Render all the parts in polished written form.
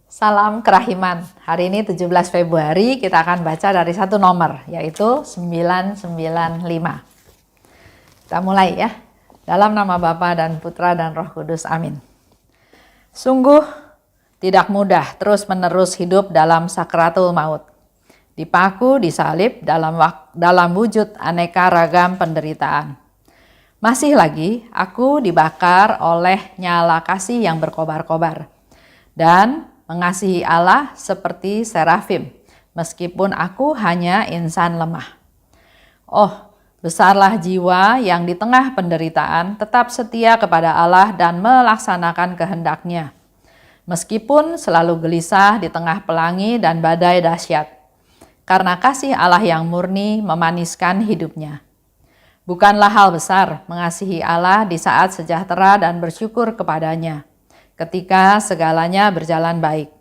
Salam kerahiman. Hari ini 17 Februari kita akan baca dari satu nomor, yaitu 995. Kita mulai ya. Dalam nama Bapa dan Putra dan Roh Kudus. Amin. Sungguh tidak mudah terus-menerus hidup dalam sakratul maut. Dipaku, disalib dalam wujud aneka ragam penderitaan. Masih lagi aku dibakar oleh nyala kasih yang berkobar-kobar. Dan mengasihi Allah seperti serafim, meskipun aku hanya insan lemah. Oh, besarlah jiwa yang di tengah penderitaan tetap setia kepada Allah dan melaksanakan kehendak-Nya. Meskipun selalu gelisah di tengah pelangi dan badai dahsyat. Karena kasih Allah yang murni memaniskan hidupnya. Bukanlah hal besar mengasihi Allah di saat sejahtera dan bersyukur kepadanya, ketika segalanya berjalan baik.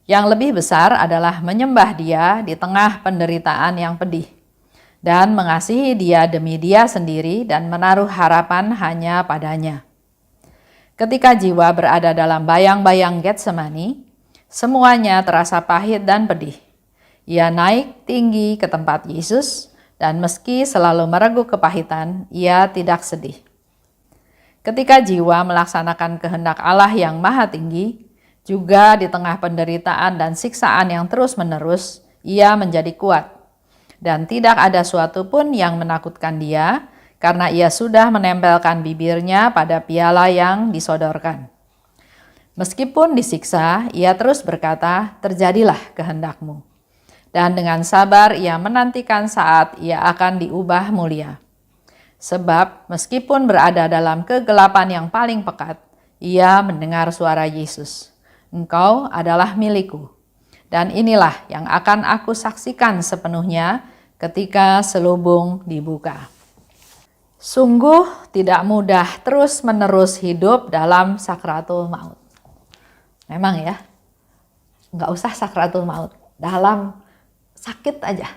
Yang lebih besar adalah menyembah Dia di tengah penderitaan yang pedih, dan mengasihi Dia demi Dia sendiri dan menaruh harapan hanya padanya. Ketika jiwa berada dalam bayang-bayang Getsemani, semuanya terasa pahit dan pedih. Ia naik tinggi ke tempat Yesus, dan meski selalu mereguk kepahitan, ia tidak sedih. Ketika jiwa melaksanakan kehendak Allah yang maha tinggi, juga di tengah penderitaan dan siksaan yang terus-menerus, ia menjadi kuat. Dan tidak ada suatu pun yang menakutkan dia, karena ia sudah menempelkan bibirnya pada piala yang disodorkan. Meskipun disiksa, ia terus berkata, "Terjadilah kehendak-Mu." Dan dengan sabar ia menantikan saat ia akan diubah mulia. Sebab meskipun berada dalam kegelapan yang paling pekat, ia mendengar suara Yesus. "Engkau adalah milikku, dan inilah yang akan aku saksikan sepenuhnya ketika selubung dibuka." Sungguh tidak mudah terus-menerus hidup dalam sakratul maut. Memang ya, nggak usah sakratul maut, dalam sakit aja,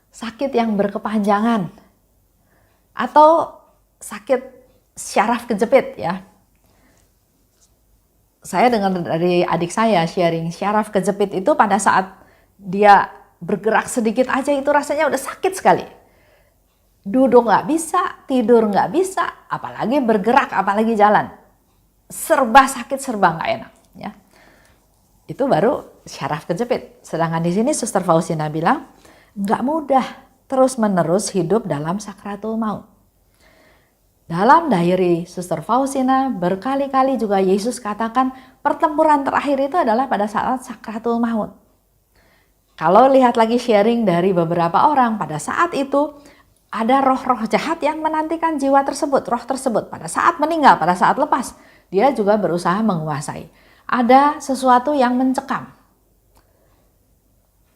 sakit yang berkepanjangan, atau sakit syaraf kejepit ya. Saya dengar dari adik saya sharing, syaraf kejepit itu pada saat dia bergerak sedikit aja itu rasanya udah sakit sekali. Duduk nggak bisa, tidur nggak bisa, apalagi bergerak, apalagi jalan. Serba sakit, serba nggak enak ya. Itu baru syaraf kejepit. Sedangkan di sini Suster Faustina bilang, nggak mudah terus-menerus hidup dalam sakratul maut. Dalam diary Suster Faustina berkali-kali juga Yesus katakan pertempuran terakhir itu adalah pada saat sakratul maut. Kalau lihat lagi sharing dari beberapa orang, pada saat itu ada roh-roh jahat yang menantikan jiwa tersebut, roh tersebut pada saat meninggal, pada saat lepas. Dia juga berusaha menguasai. Ada sesuatu yang mencekam.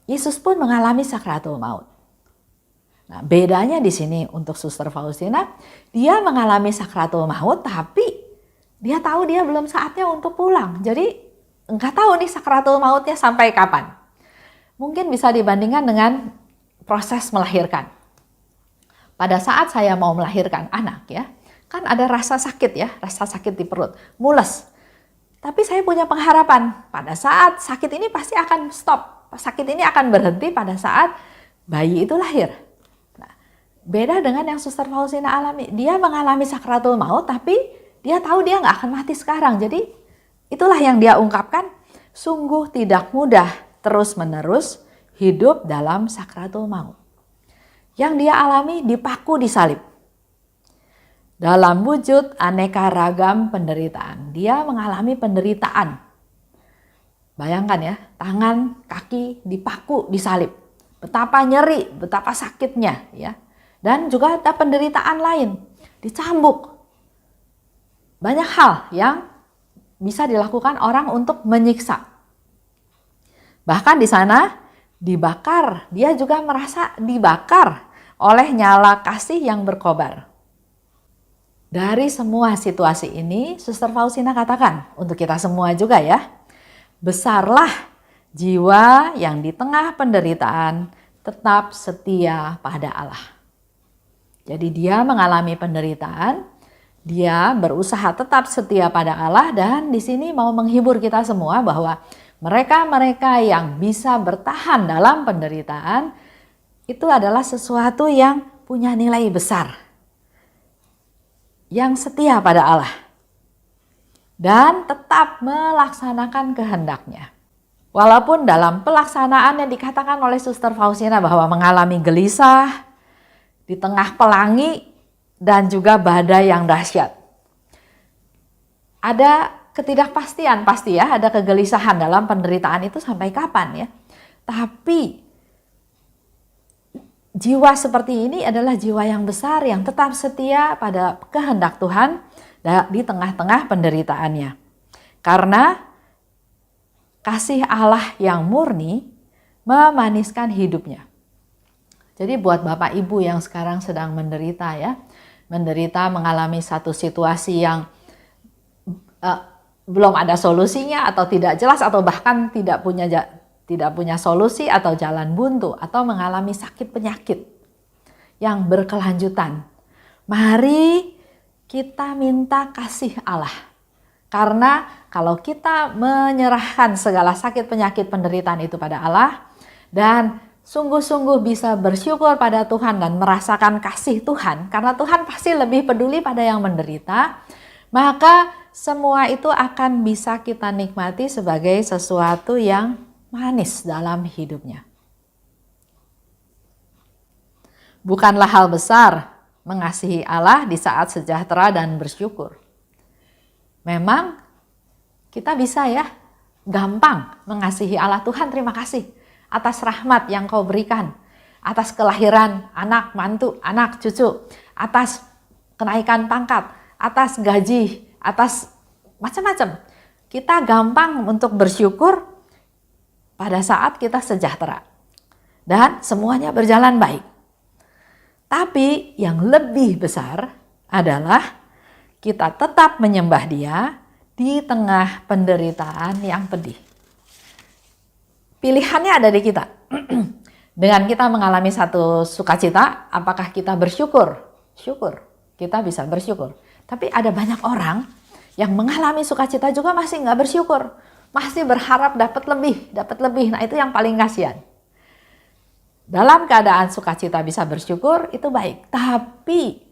Yesus pun mengalami sakratul maut. Nah, bedanya di sini untuk Suster Faustina, dia mengalami sakratul maut, tapi dia tahu dia belum saatnya untuk pulang. Jadi nggak tahu nih sakratul mautnya sampai kapan. Mungkin bisa dibandingkan dengan proses melahirkan. Pada saat saya mau melahirkan anak ya, kan ada rasa sakit ya, rasa sakit di perut, mules. Tapi saya punya pengharapan, pada saat sakit ini pasti akan stop. Sakit ini akan berhenti pada saat bayi itu lahir. Beda dengan yang Suster Faustina alami. Dia mengalami sakratul maut, tapi dia tahu dia nggak akan mati sekarang. Jadi itulah yang dia ungkapkan, sungguh tidak mudah terus-menerus hidup dalam sakratul maut. Yang dia alami dipaku disalib. Dalam wujud aneka ragam penderitaan. Dia mengalami penderitaan. Bayangkan ya, tangan, kaki dipaku disalib. Betapa nyeri, betapa sakitnya ya. Dan juga ada penderitaan lain, dicambuk. Banyak hal yang bisa dilakukan orang untuk menyiksa. Bahkan di sana dibakar, dia juga merasa dibakar oleh nyala kasih yang berkobar. Dari semua situasi ini, Suster Faustina katakan untuk kita semua juga ya, besarlah jiwa yang di tengah penderitaan tetap setia pada Allah. Jadi dia mengalami penderitaan, dia berusaha tetap setia pada Allah, dan di sini mau menghibur kita semua bahwa Mereka-mereka yang bisa bertahan dalam penderitaan itu adalah sesuatu yang punya nilai besar, yang setia pada Allah, dan tetap melaksanakan kehendaknya. Walaupun dalam pelaksanaan yang dikatakan oleh Suster Faustina bahwa mengalami gelisah di tengah pelangi dan juga badai yang dahsyat. Ada ketidakpastian pasti ya, ada kegelisahan dalam penderitaan itu sampai kapan ya. Tapi jiwa seperti ini adalah jiwa yang besar yang tetap setia pada kehendak Tuhan di tengah-tengah penderitaannya. Karena kasih Allah yang murni memaniskan hidupnya. Jadi buat Bapak Ibu yang sekarang sedang menderita ya, menderita mengalami satu situasi yang belum ada solusinya atau tidak jelas atau bahkan tidak punya solusi atau jalan buntu atau mengalami sakit penyakit yang berkelanjutan. Mari kita minta kasih Allah. Karena kalau kita menyerahkan segala sakit penyakit penderitaan itu pada Allah dan sungguh-sungguh bisa bersyukur pada Tuhan dan merasakan kasih Tuhan, karena Tuhan pasti lebih peduli pada yang menderita, maka semua itu akan bisa kita nikmati sebagai sesuatu yang manis dalam hidupnya. Bukanlah hal besar mengasihi Allah di saat sejahtera dan bersyukur. Memang kita bisa ya gampang mengasihi Allah. Tuhan, terima kasih atas rahmat yang kau berikan, atas kelahiran anak, mantu, anak, cucu, atas kenaikan pangkat, atas gaji, atas macam-macam. Kita gampang untuk bersyukur pada saat kita sejahtera dan semuanya berjalan baik. Tapi yang lebih besar adalah kita tetap menyembah Dia di tengah penderitaan yang pedih. Pilihannya ada di kita. Dengan kita mengalami satu sukacita, apakah kita bersyukur? Syukur, kita bisa bersyukur. Tapi ada banyak orang yang mengalami sukacita juga masih nggak bersyukur. Masih berharap dapat lebih. Nah itu yang paling kasihan. Dalam keadaan sukacita bisa bersyukur, itu baik. Tapi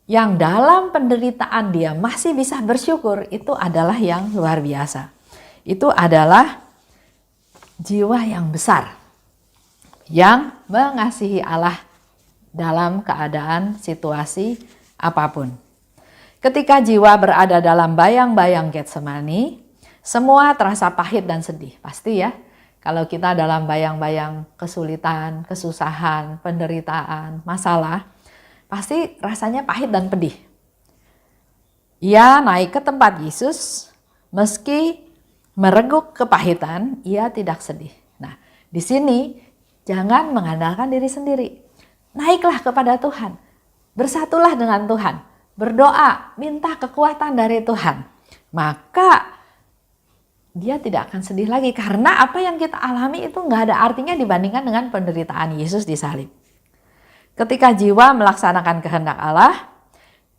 yang dalam penderitaan dia masih bisa bersyukur, itu adalah yang luar biasa. Itu adalah jiwa yang besar, yang mengasihi Allah dalam keadaan situasi apapun. Ketika jiwa berada dalam bayang-bayang Getsemani, semua terasa pahit dan sedih. Pasti ya, kalau kita dalam bayang-bayang kesulitan, kesusahan, penderitaan, masalah, pasti rasanya pahit dan pedih. Ia naik ke tempat Yesus, meski mereguk kepahitan, ia tidak sedih. Nah, di sini jangan mengandalkan diri sendiri. Naiklah kepada Tuhan, bersatulah dengan Tuhan, berdoa, minta kekuatan dari Tuhan. Maka dia tidak akan sedih lagi, karena apa yang kita alami itu nggak ada artinya dibandingkan dengan penderitaan Yesus di salib. Ketika jiwa melaksanakan kehendak Allah,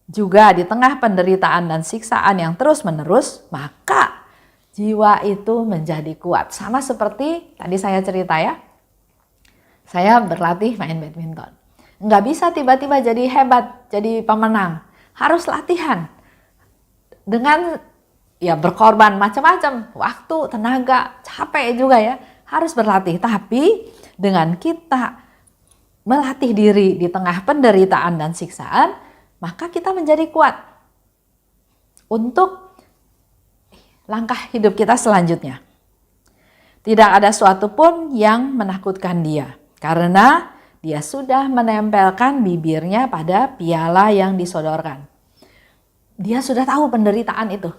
juga di tengah penderitaan dan siksaan yang terus-menerus, maka jiwa itu menjadi kuat. Sama seperti tadi saya cerita ya, saya berlatih main badminton. Nggak bisa tiba-tiba jadi hebat, jadi pemenang. Harus latihan. Dengan ya berkorban macam-macam, waktu, tenaga, capek juga ya. Harus berlatih, tapi dengan kita melatih diri di tengah penderitaan dan siksaan, maka kita menjadi kuat untuk langkah hidup kita selanjutnya. Tidak ada suatu pun yang menakutkan dia, karena dia sudah menempelkan bibirnya pada piala yang disodorkan. Dia sudah tahu penderitaan itu.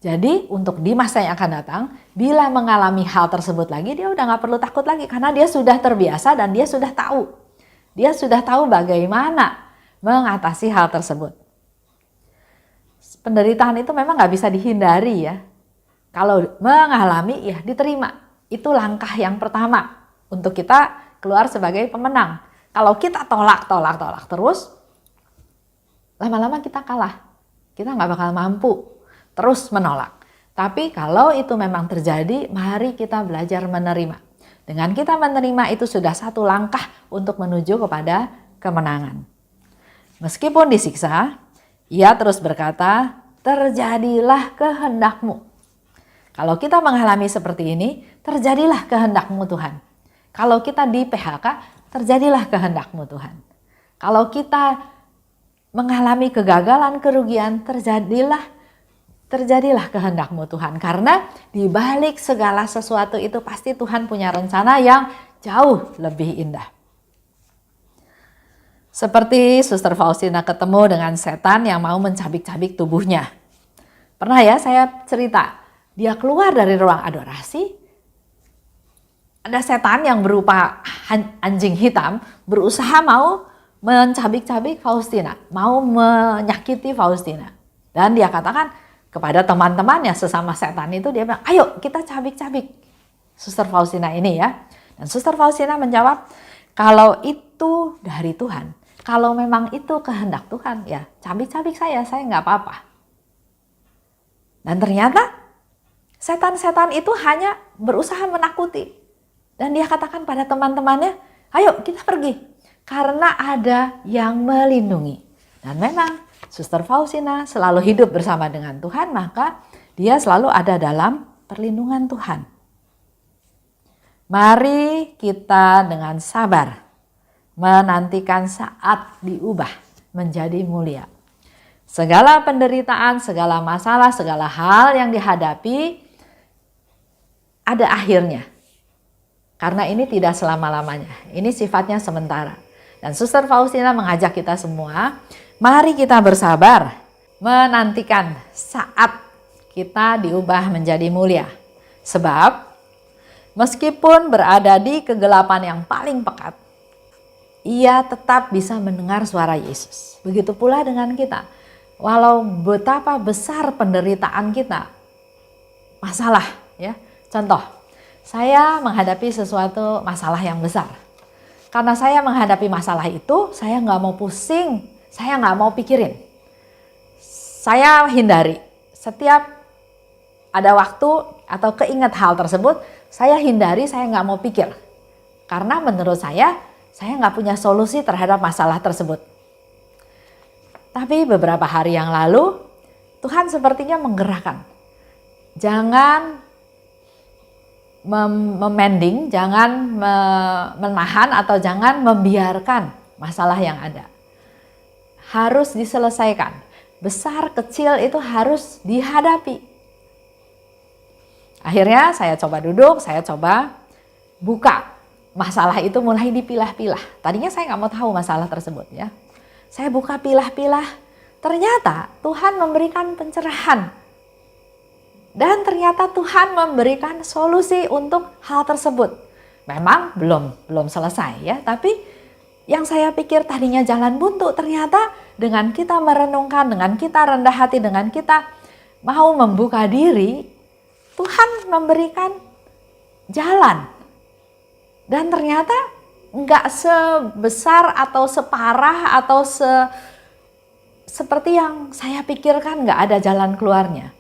Jadi untuk di masa yang akan datang, bila mengalami hal tersebut lagi, dia udah gak perlu takut lagi. Karena dia sudah terbiasa dan dia sudah tahu. Dia sudah tahu bagaimana mengatasi hal tersebut. Penderitaan itu memang gak bisa dihindari ya. Kalau mengalami ya diterima. Itu langkah yang pertama untuk kita keluar sebagai pemenang. Kalau kita tolak terus, lama-lama kita kalah. Kita gak bakal mampu terus menolak. Tapi kalau itu memang terjadi, mari kita belajar menerima. Dengan kita menerima itu sudah satu langkah untuk menuju kepada kemenangan. Meskipun disiksa, ia terus berkata, terjadilah kehendak-Mu. Kalau kita mengalami seperti ini, terjadilah kehendak-Mu Tuhan. Kalau kita di PHK, terjadilah kehendak-Mu Tuhan. Kalau kita mengalami kegagalan, kerugian, terjadilah kehendak-Mu Tuhan. Karena di balik segala sesuatu itu pasti Tuhan punya rencana yang jauh lebih indah. Seperti Suster Faustina ketemu dengan setan yang mau mencabik-cabik tubuhnya. Pernah ya saya cerita, dia keluar dari ruang adorasi, ada setan yang berupa anjing hitam berusaha mau mencabik-cabik Faustina, mau menyakiti Faustina. Dan dia katakan kepada teman-temannya sesama setan itu, dia bilang, ayo kita cabik-cabik Suster Faustina ini ya. Dan Suster Faustina menjawab, kalau itu dari Tuhan, kalau memang itu kehendak Tuhan, ya cabik-cabik saya nggak apa-apa. Dan ternyata setan-setan itu hanya berusaha menakuti. Dan dia katakan pada teman-temannya, ayo kita pergi. Karena ada yang melindungi. Dan memang Suster Faustina selalu hidup bersama dengan Tuhan, maka dia selalu ada dalam perlindungan Tuhan. Mari kita dengan sabar menantikan saat diubah menjadi mulia. Segala penderitaan, segala masalah, segala hal yang dihadapi ada akhirnya. Karena ini tidak selama-lamanya, ini sifatnya sementara. Dan Suster Faustina mengajak kita semua, mari kita bersabar menantikan saat kita diubah menjadi mulia. Sebab meskipun berada di kegelapan yang paling pekat, ia tetap bisa mendengar suara Yesus. Begitu pula dengan kita. Walau betapa besar penderitaan kita, masalah ya. Contoh, saya menghadapi sesuatu masalah yang besar. Karena saya menghadapi masalah itu, saya nggak mau pusing, saya nggak mau pikirin. Saya hindari. Setiap ada waktu atau keinget hal tersebut, saya hindari, saya nggak mau pikir. Karena menurut saya nggak punya solusi terhadap masalah tersebut. Tapi beberapa hari yang lalu, Tuhan sepertinya menggerakkan. Jangan memending, jangan menahan atau jangan membiarkan masalah yang ada. Harus diselesaikan. Besar kecil itu harus dihadapi. Akhirnya saya coba duduk, saya coba buka masalah itu, mulai dipilah-pilah. Tadinya saya nggak mau tahu masalah tersebut ya. Saya buka pilah-pilah, ternyata Tuhan memberikan pencerahan. Dan ternyata Tuhan memberikan solusi untuk hal tersebut. Memang belum selesai ya, tapi yang saya pikir tadinya jalan buntu, ternyata dengan kita merenungkan, dengan kita rendah hati, dengan kita mau membuka diri, Tuhan memberikan jalan. Dan ternyata nggak sebesar atau separah atau seperti yang saya pikirkan, nggak ada jalan keluarnya.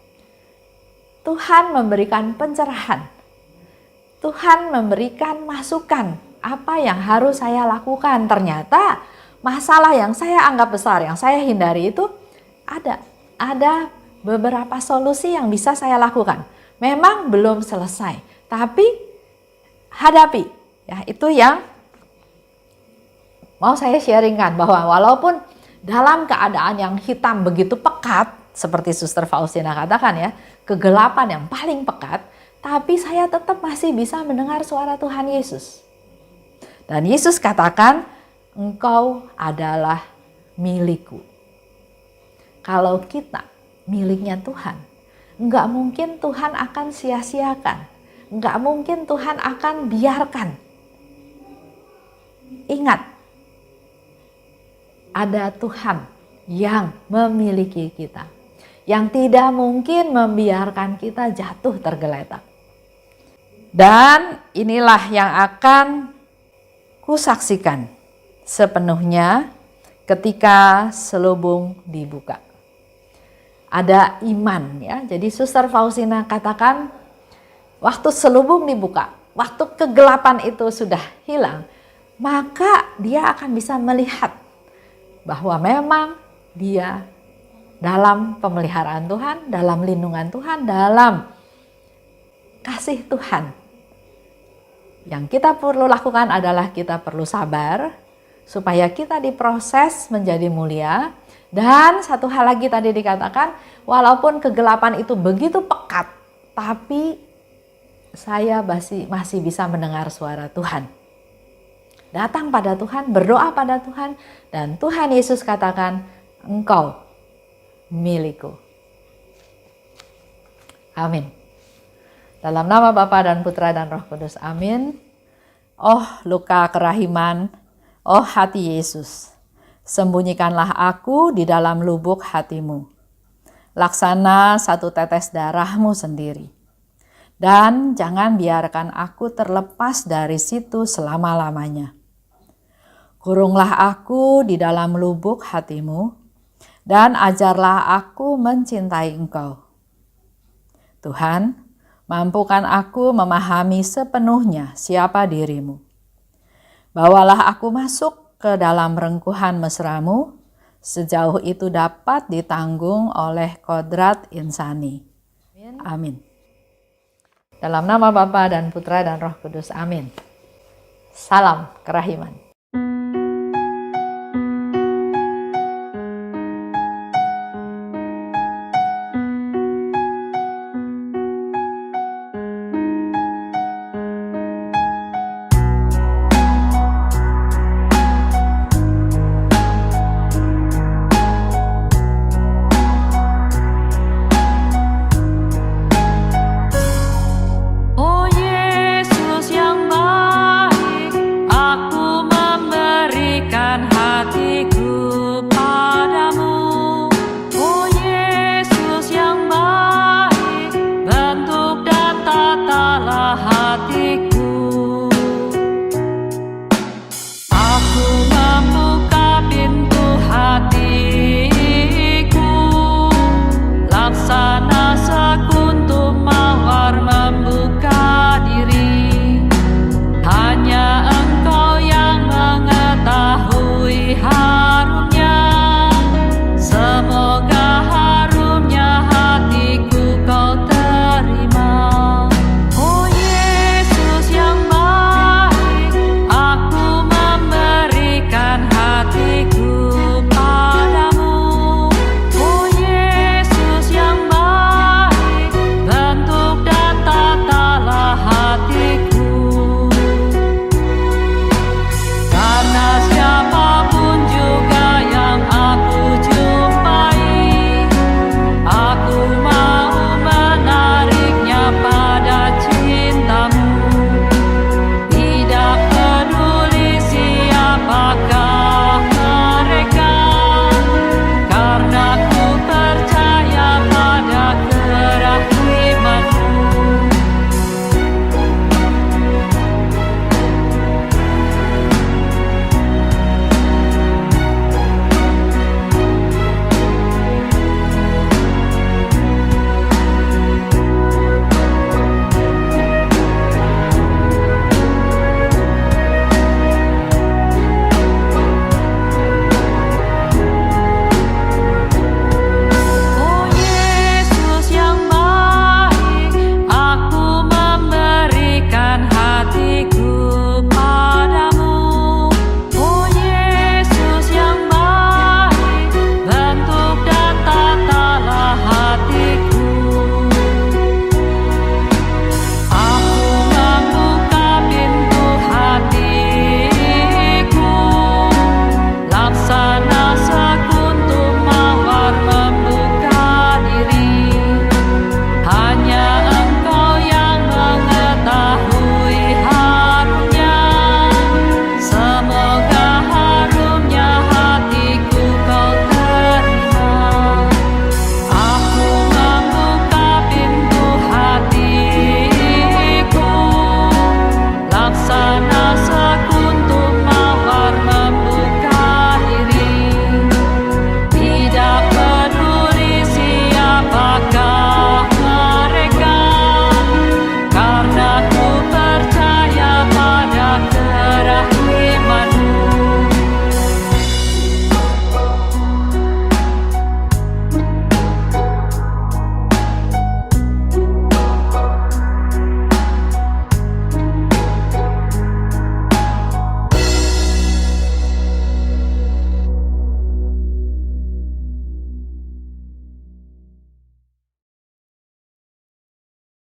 Tuhan memberikan pencerahan. Tuhan memberikan masukan apa yang harus saya lakukan. Ternyata masalah yang saya anggap besar, yang saya hindari itu ada beberapa solusi yang bisa saya lakukan. Memang belum selesai, tapi hadapi. Ya, itu yang mau saya sharingkan, bahwa walaupun dalam keadaan yang hitam begitu pekat, seperti Suster Faustina katakan ya, kegelapan yang paling pekat, tapi saya tetap masih bisa mendengar suara Tuhan Yesus. Dan Yesus katakan, engkau adalah milikku. Kalau kita miliknya Tuhan, enggak mungkin Tuhan akan sia-siakan. Enggak mungkin Tuhan akan biarkan. Ingat, ada Tuhan yang memiliki kita, yang tidak mungkin membiarkan kita jatuh tergeletak. Dan inilah yang akan kusaksikan sepenuhnya ketika selubung dibuka. ada iman ya. Jadi Suster Faustina katakan waktu selubung dibuka, waktu kegelapan itu sudah hilang, maka dia akan bisa melihat bahwa memang dia dalam pemeliharaan Tuhan, dalam lindungan Tuhan, dalam kasih Tuhan. Yang kita perlu lakukan adalah kita perlu sabar supaya kita diproses menjadi mulia. Dan satu hal lagi tadi dikatakan, walaupun kegelapan itu begitu pekat, tapi saya masih bisa mendengar suara Tuhan. Datang pada Tuhan, berdoa pada Tuhan, dan Tuhan Yesus katakan, engkau milikku. Amin. Dalam nama Bapa dan Putra dan Roh Kudus, amin. Oh luka kerahiman, oh hati Yesus, sembunyikanlah aku di dalam lubuk hatimu. Laksana satu tetes darahmu sendiri. Dan jangan biarkan aku terlepas dari situ selama-lamanya. Kurunglah aku di dalam lubuk hatimu, dan ajarlah aku mencintai Engkau. Tuhan, mampukan aku memahami sepenuhnya siapa dirimu. Bawalah aku masuk ke dalam rengkuhan mesramu, sejauh itu dapat ditanggung oleh kodrat insani. Amin. Dalam nama Bapa dan Putra dan Roh Kudus, amin. Salam kerahiman.